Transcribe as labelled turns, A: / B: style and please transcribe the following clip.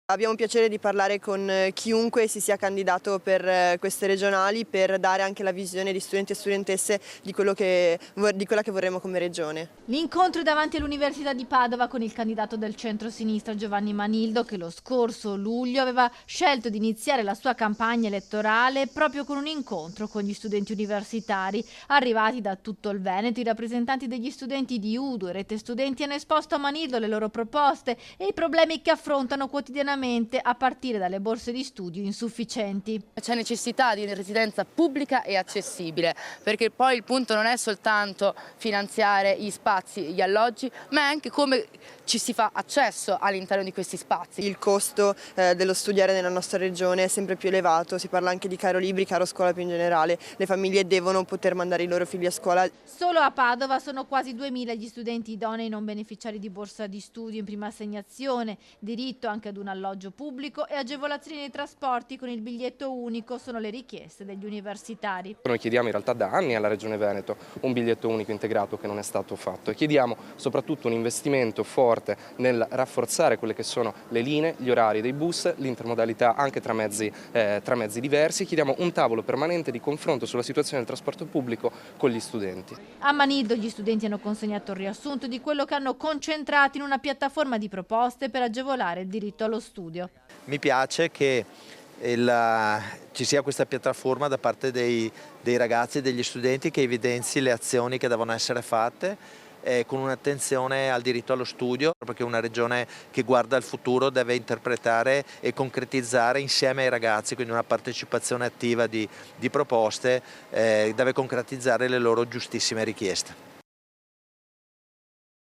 A: Abbiamo piacere di parlare con chiunque si sia candidato per queste regionali per dare anche la visione di studenti e studentesse di quella che vorremmo come regione.
B: L'incontro è davanti all'Università di Padova con il candidato del centro-sinistra Giovanni Manildo, che lo scorso luglio aveva scelto di iniziare la sua campagna elettorale proprio con un incontro con gli studenti universitari. Arrivati da tutto il Veneto, i rappresentanti degli studenti di UDO e Rete Studenti hanno esposto a Manildo le loro proposte e i problemi che affrontano quotidianamente, a partire dalle borse di studio insufficienti.
C: C'è necessità di residenza pubblica e accessibile, perché poi il punto non è soltanto finanziare gli spazi, gli alloggi, ma è anche come ci si fa accesso all'interno di questi spazi.
A: Il costo dello studiare nella nostra regione è sempre più elevato, si parla anche di caro libri, caro scuola più in generale. Le famiglie devono poter mandare i loro figli a scuola.
B: Solo a Padova sono quasi 2000 gli studenti idonei non beneficiari di borsa di studio in prima assegnazione, diritto anche ad un alloggio pubblico e agevolazioni nei trasporti con il biglietto unico sono le richieste degli universitari.
D: Noi chiediamo in realtà da anni alla Regione Veneto un biglietto unico integrato che non è stato fatto e chiediamo soprattutto un investimento forte nel rafforzare quelle che sono le linee, gli orari dei bus, l'intermodalità anche tra mezzi diversi. Chiediamo un tavolo permanente di confronto sulla situazione del trasporto pubblico con gli studenti.
B: A Manildo gli studenti hanno consegnato il riassunto di quello che hanno concentrato in una piattaforma di proposte per agevolare il diritto allo studio.
E: Mi piace che ci sia questa piattaforma da parte dei ragazzi e degli studenti che evidenzi le azioni che devono essere fatte con un'attenzione al diritto allo studio, perché una regione che guarda al futuro deve interpretare e concretizzare insieme ai ragazzi, quindi una partecipazione attiva di proposte, deve concretizzare le loro giustissime richieste.